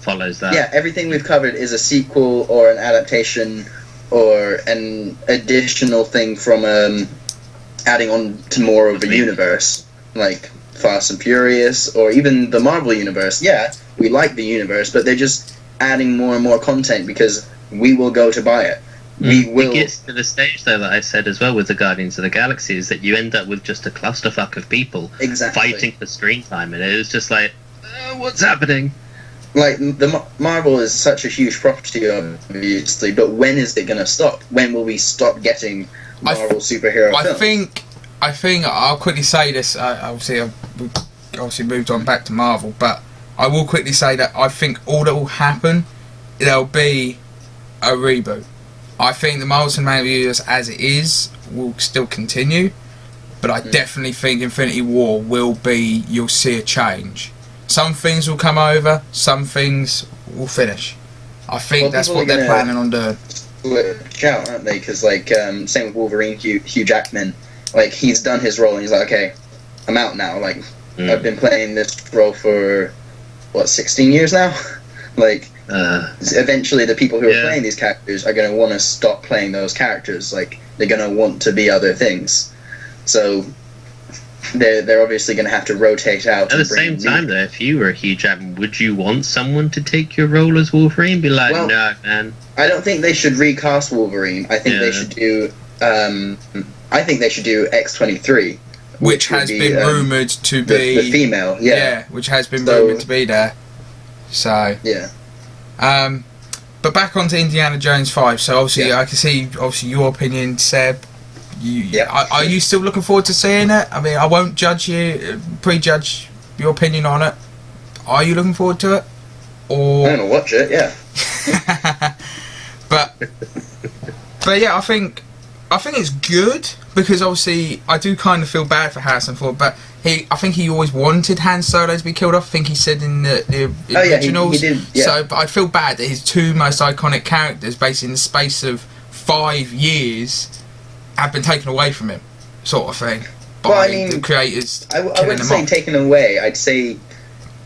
follows that. Yeah, everything we've covered is a sequel or an adaptation or an additional thing from adding on to more of a universe, like Fast and Furious, or even the Marvel universe. Yeah, we like the universe, but they're just adding more and more content because we will go to buy it. We will. It gets to the stage, though, that I said as well with the Guardians of the Galaxy, is that you end up with just a clusterfuck of people fighting for screen time, and it was just like, what's happening? Like, the Marvel is such a huge property, obviously, but when is it going to stop? When will we stop getting Marvel superhero films? I think I'll quickly say this. We've obviously moved on back to Marvel, but I will quickly say that I think all that will happen, there'll be a reboot. I think the Marvel Cinematic Universe as it is will still continue, but I definitely think Infinity War will be, you'll see a change. Some things will come over, some things will finish. I think that's what they're planning on doing. Out, aren't they? Because, like, same with Wolverine, Hugh Jackman. Like, he's done his role and he's like, okay, I'm out now. Like, I've been playing this role for, 16 years now? Like, eventually the people who are playing these characters are going to want to stop playing those characters. Like, they're going to want to be other things. So they're obviously going to have to rotate out. At the same time, though, if you were Hugh Jackman, would you want someone to take your role as Wolverine? Be like, no, man. I don't think they should recast Wolverine. I think they should do. I think they should do X-23, which has been rumoured to be the female. Yeah, which has been rumoured to be there. So yeah. But back onto Indiana Jones 5. So obviously, I can see your opinion, Seb. Are you still looking forward to seeing it? I mean, I won't prejudge your opinion on it. Are you looking forward to it? Or I'm gonna watch it. Yeah. but yeah, I think it's good because obviously I do kind of feel bad for Harrison Ford, but I think he always wanted Han Solo to be killed off. I think he said in the originals. He did. Yeah. So, but I feel bad that his two most iconic characters, basically in the space of 5 years, have been taken away from him, sort of thing. By the creators. I wouldn't say taken away. I'd say.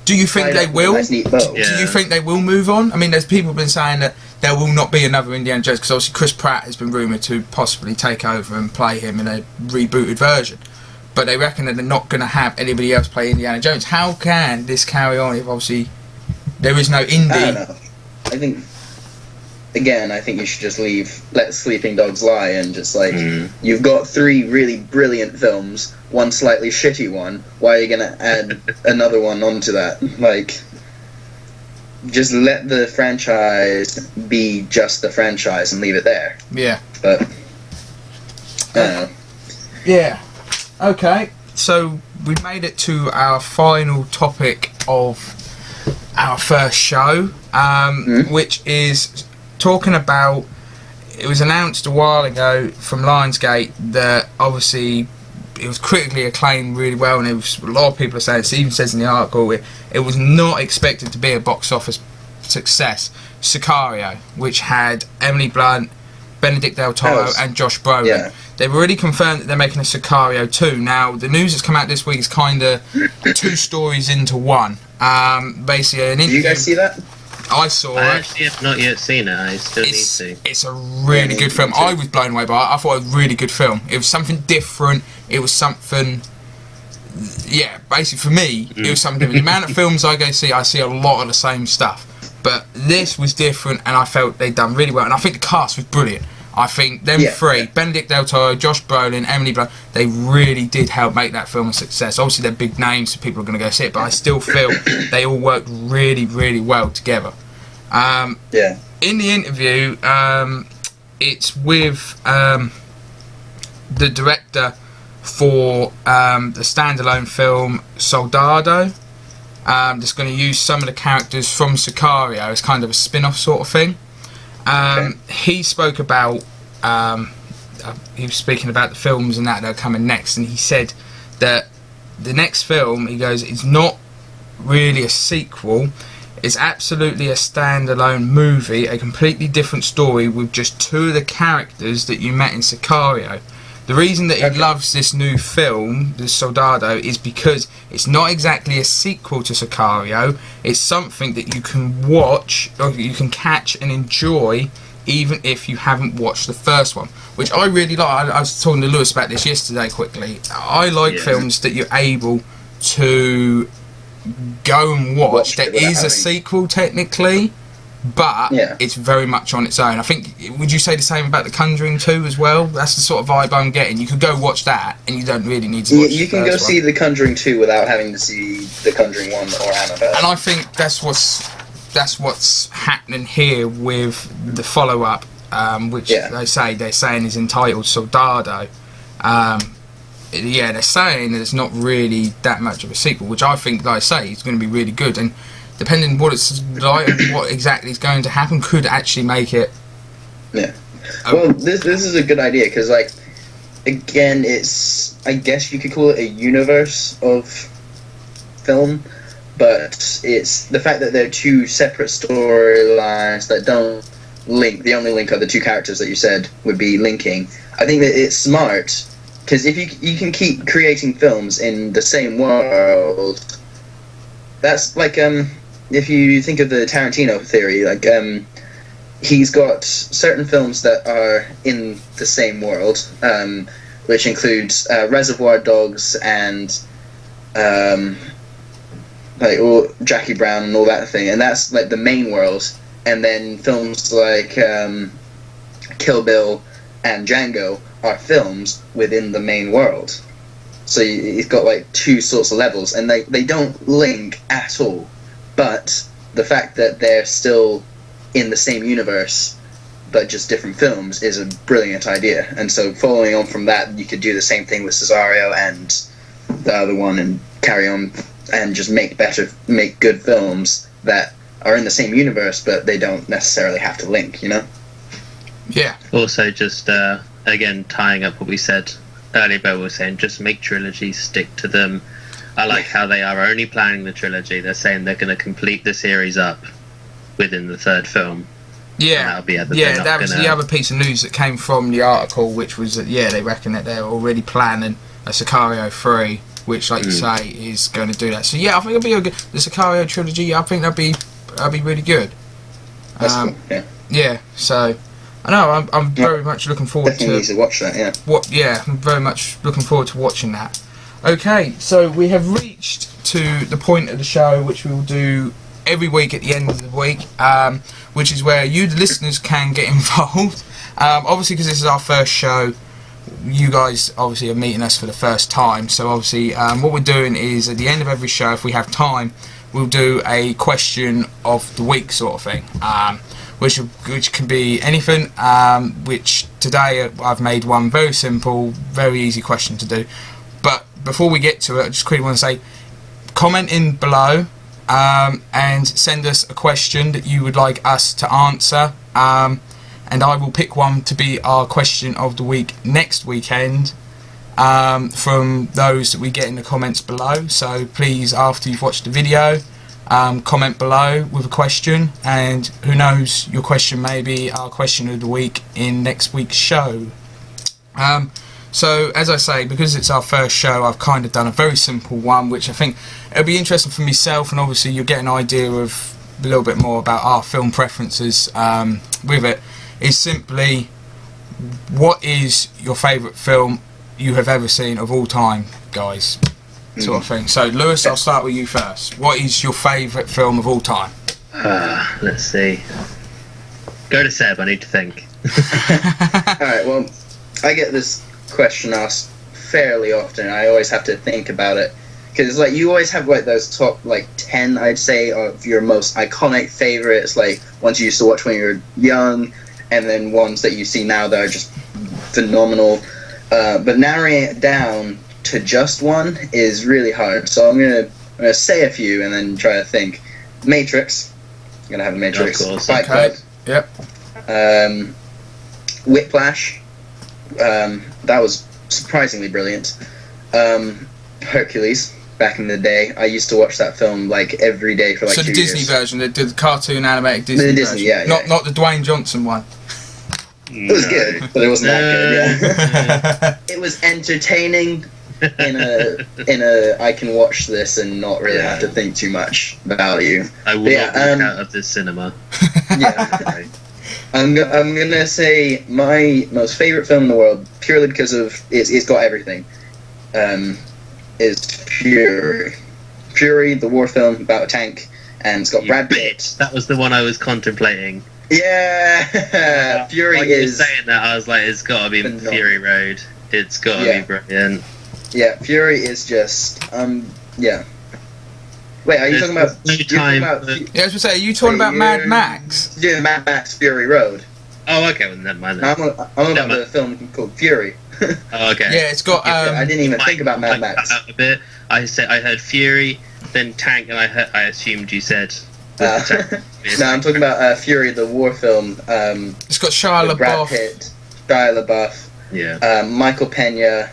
Do you think they will? Do you think they will move on? I mean, there's people been saying that there will not be another Indiana Jones because obviously Chris Pratt has been rumoured to possibly take over and play him in a rebooted version. But they reckon that they're not going to have anybody else play Indiana Jones. How can this carry on if obviously there is no Indy? I don't know. I think you should just let sleeping dogs lie and just like, you've got 3 really brilliant films, 1 slightly shitty one, why are you going to add another one onto that? Like, just let the franchise be just the franchise and leave it there. Yeah. But, I don't know. Yeah. Okay, so we've made it to our final topic of our first show, which is talking about, it was announced a while ago from Lionsgate that obviously it was critically acclaimed really well, and it was, a lot of people are saying, it even says in the article, it was not expected to be a box office success. Sicario, which had Emily Blunt, Benedict Del Toro and Josh Brolin. Yeah. They've already confirmed that they're making a Sicario 2. Now, the news that's come out this week is kind of 2 stories into one. Basically, an interview. Did you guys see that? I saw it. I actually have not yet seen it. I still need to. It's a really good film. I was blown away by it. I thought it was a really good film. It was something different. It was something... Yeah, basically for me, it was something different. The amount of films I go see, I see a lot of the same stuff. But this was different, and I felt they'd done really well. And I think the cast was brilliant. I think them 3, Benedict Del Toro, Josh Brolin, Emily Blunt, they really did help make that film a success. Obviously, they're big names, so people are going to go see it, but I still feel they all worked really, really well together. In the interview, it's with the director for the standalone film Soldado. That's going to use some of the characters from Sicario as kind of a spin-off sort of thing. He spoke about he was speaking about the films and that are coming next, and he said that the next film, he goes, it's not really a sequel. It's absolutely a standalone movie, a completely different story with just two of the characters that you met in Sicario. The reason that he loves this new film, this Soldado, is because it's not exactly a sequel to Sicario. It's something that you can watch, or you can catch and enjoy, even if you haven't watched the first one, which I really like. I was talking to Lewis about this yesterday quickly. I like films that you're able to go and watch. There is a sequel technically, but it's very much on its own. I think, would you say the same about The Conjuring 2 as well? That's the sort of vibe I'm getting. You could go watch that and you don't really need to watch you can go see The Conjuring 2 without having to see The Conjuring 1 or Annabelle. And I think that's what's happening here with the follow-up, which they're saying is entitled Soldado. They're saying that it's not really that much of a sequel, which I think, like I say, is going to be really good. And depending on what it's like and what exactly is going to happen, could actually make it. Yeah. Well, this is a good idea because, like, again, it's, I guess you could call it a universe of film, but it's the fact that they're two separate storylines that don't link. The only link are the two characters that you said would be linking. I think that it's smart because if you can keep creating films in the same world, that's like if you think of the Tarantino theory, like he's got certain films that are in the same world, which includes Reservoir Dogs and like Jackie Brown and all that thing, and that's like the main world. And then films like Kill Bill and Django are films within the main world. So you've got like two sorts of levels, and they don't link at all. But the fact that they're still in the same universe, but just different films, is a brilliant idea. And so following on from that, you could do the same thing with Cesario and the other one, and carry on and just make good films that are in the same universe, but they don't necessarily have to link, you know? Yeah. Also, just again tying up what we said earlier, Bo was saying, just make trilogies, stick to them. I like how they are only planning the trilogy. They're saying they're going to complete the series up within the third film. Yeah, that was the other piece of news that came from the article, which was that, they reckon that they're already planning a Sicario 3, which, like you say, is going to do that. So, I think it'll be the Sicario trilogy. I think that'd be really good. That's cool, yeah. Yeah, so I know I'm very much looking forward definitely need to watch that. I'm very much looking forward to watching that. Okay, so we have reached to the point of the show which we will do every week at the end of the week, which is where you, the listeners, can get involved. Obviously, because this is our first show, you guys obviously are meeting us for the first time. So obviously, what we're doing is at the end of every show, if we have time, we'll do a question of the week sort of thing, which can be anything. Which today I've made one very simple, very easy question to do. But before we get to it, I just quickly want to say, comment in below and send us a question that you would like us to answer, and I will pick one to be our question of the week next weekend from those that we get in the comments below. So please, after you've watched the video, comment below with a question, and who knows, your question may be our question of the week in next week's show. So, as I say, because it's our first show, I've kind of done a very simple one, which I think it'll be interesting for myself, and obviously you'll get an idea of a little bit more about our film preferences with it. Is simply, what is your favourite film you have ever seen of all time, guys? Sort of thing. So, Lewis, I'll start with you first. What is your favourite film of all time? Let's see. Go to Seb, I need to think. Alright, well, I get this question asked fairly often. I always have to think about it, because like you always have like those top like 10, I'd say, of your most iconic favorites, like ones you used to watch when you were young, and then ones that you see now that are just phenomenal. But narrowing it down to just one is really hard, so I'm gonna say a few and then try to think. Matrix. I'm gonna have a Matrix. Fight Club. Yep. Whiplash. That was surprisingly brilliant. Hercules. Back in the day, I used to watch that film like every day for like 2 So the years. Disney version, the cartoon animated Disney The version. Disney, yeah, Not the Dwayne Johnson one. It was good, but it wasn't that good. Yeah. It was entertaining in a I can watch this and not really have to think too much value. I will not walk out of this cinema. Yeah. I'm gonna say my most favorite film in the world, purely because of it's got everything. Is Fury. Fury, the war film about a tank, and it's got Brad Pitt. That was the one I was contemplating. Yeah, Fury Like is. you saying that, I was like, it's got to be phenomenal. Fury Road. It's got to be brilliant. Yeah, Fury is just yeah. Wait, are you There's talking about? no you're time talking about Yeah, I was going to say, are you talking about Mad Max? Yeah, Mad Max Fury Road. Oh, okay, well, never mind. I'm Then. on about the film called Fury. Oh, okay. Yeah, it's got. I didn't even think about Mad Max. Out a bit. I heard Fury, then Tank, and I assumed you said. No, I'm talking about Fury, the war film. It's got Shia with Brad LaBeouf. Pitt, Shia LaBeouf, Yeah. Michael Pena,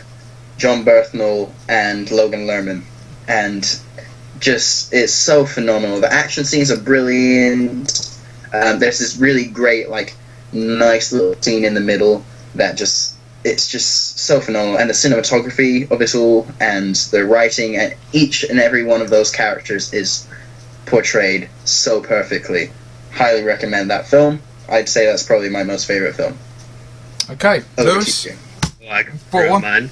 John Berthnell, and Logan Lerman, and just it's so phenomenal. The action scenes are brilliant. There's this really great, like, nice little scene in the middle that it's just so phenomenal, and the cinematography of it all, and the writing, and each and every one of those characters is portrayed so perfectly. Highly recommend that film. I'd say that's probably my most favorite film. Okay, Over Lewis. to you. Well, I can What throw one? mine.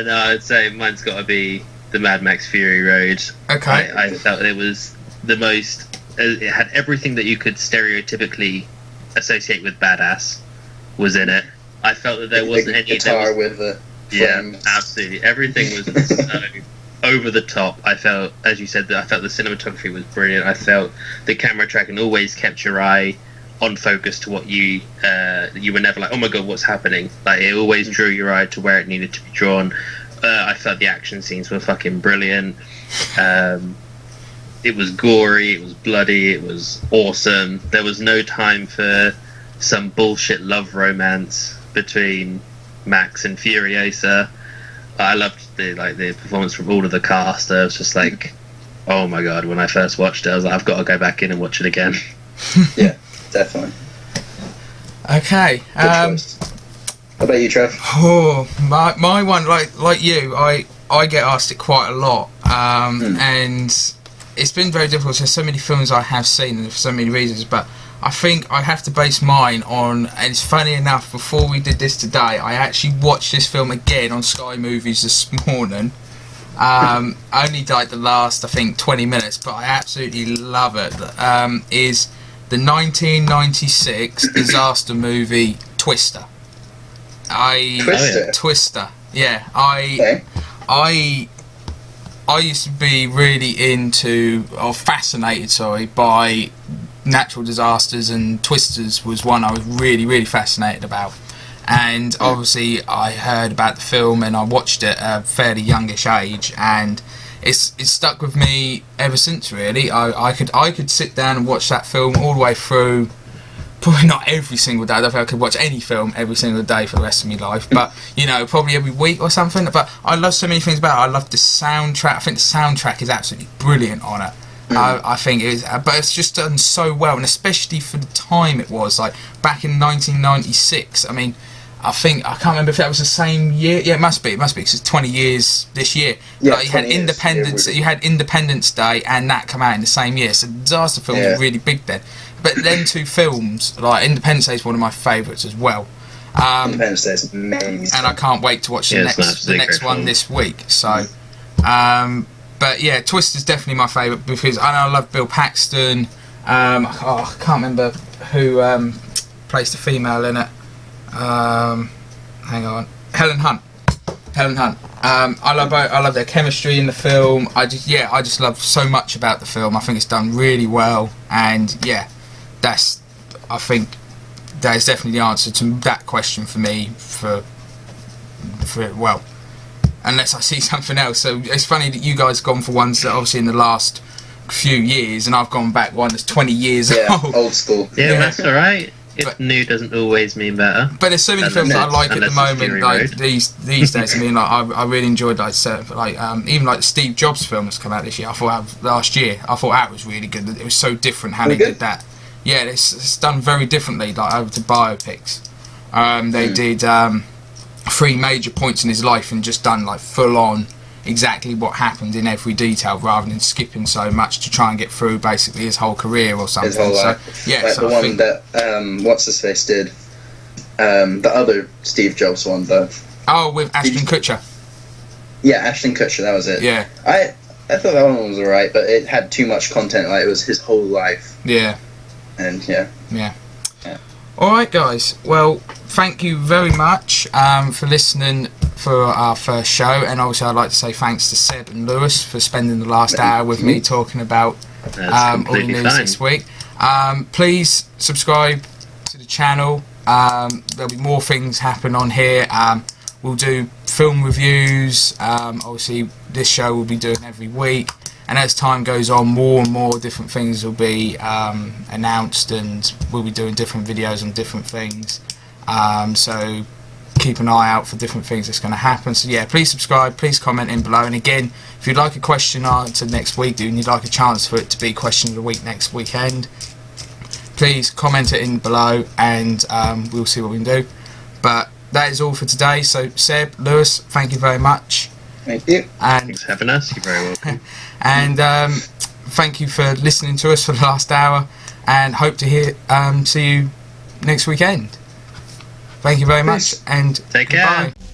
No, I'd say mine's got to be the Mad Max Fury Road. Okay. I felt it was the most. It had everything that you could stereotypically associate with badass was in it. I felt that there wasn't the any guitar with the Yeah, flames. absolutely. Everything was so over the top. I felt, as you said, that I felt the cinematography was brilliant. I felt the camera tracking always kept your eye on focus to what you were never like, oh my god, what's happening? Like, it always drew your eye to where it needed to be drawn. I felt the action scenes were fucking brilliant. It was gory, it was bloody, it was awesome. There was no time for some bullshit love romance between Max and Furiosa. I loved the performance from all of the cast. I was just like, oh my god, when I first watched it, I was like, I've got to go back in and watch it again. Yeah, definitely. Okay. Good choice. What about you, Trev? Oh, my one, like you, I get asked it quite a lot, and it's been very difficult. There's so many films I have seen, and for so many reasons, but I think I have to base mine on, and it's funny enough, before we did this today, I actually watched this film again on Sky Movies this morning. Only like the last, I think, 20 minutes, but I absolutely love it. Is the 1996 disaster movie Twister. Twister. Yeah, I used to be really fascinated, by natural disasters, and Twisters was one I was really, really fascinated about. And obviously I heard about the film and I watched it at a fairly youngish age, and it's stuck with me ever since, really. I could sit down and watch that film all the way through. Probably not every single day. I don't think I could watch any film every single day for the rest of my life, but probably every week or something. But I love so many things about it. I love the soundtrack. I think the soundtrack is absolutely brilliant on it. I think it is, but it's just done so well, and especially for the time it was, like back in 1996. I mean, I can't remember if that was the same year. Yeah, it must be because it's 20 years this year. Yeah, like, you had Independence. You had Independence Day, and that come out in the same year. So the disaster films were really big then. But then two films, like Independence Day is one of my favourites as well. Independence Day is amazing. And I can't wait to watch the next one this week. So, but yeah, Twister's definitely my favourite because I love Bill Paxton. I can't remember who plays the female in it. Hang on, Helen Hunt. I love their chemistry in the film. I just love so much about the film. I think it's done really well, and I think that is definitely the answer to that question for me. Well, unless I see something else. So it's funny that you guys have gone for ones that obviously in the last few years, and I've gone back one that's 20 years old. Old school. Yeah, that's all right. new doesn't always mean better. But there's so many And films that I that's- like at the unless it's moment, Fury like Road. these days. I mean, like I really enjoyed even like the Steve Jobs film that's come out this year. I thought last year. I thought that was really good. It was so different how they Really did that. Yeah, it's done very differently, like over to biopics. They did 3 major points in his life and just done like full on exactly what happened in every detail, rather than skipping so much to try and get through basically his whole career or something. His whole So life. yeah, Like so the I one think, that what's his face did. The other Steve Jobs one though. oh, with Ashton Kutcher. Yeah, Ashton Kutcher. That was it. Yeah, I thought that one was alright, but it had too much content. Like it was his whole life, yeah. and yeah. All right, guys. Well, thank you very much for listening for our first show, and also I'd like to say thanks to Seb and Lewis for spending the last hour with me talking about That's all the completely news fine. this week. Please subscribe to the channel. There'll be more things happen on here. We'll do film reviews. Obviously, this show we'll be doing every week. And as time goes on, more and more different things will be announced, and we'll be doing different videos on different things. So keep an eye out for different things that's going to happen. So yeah, please subscribe, please comment in below. And again, if you'd like a question answered next week, and you'd like a chance for it to be question of the week next weekend, please comment it in below, and we'll see what we can do. But that is all for today. So Seb, Lewis, thank you very much. Thank you. And Thanks for having us. You're very welcome. and thank you for listening to us for the last hour, and hope to see you next weekend. Thank you very much, Peace. and Take care. goodbye.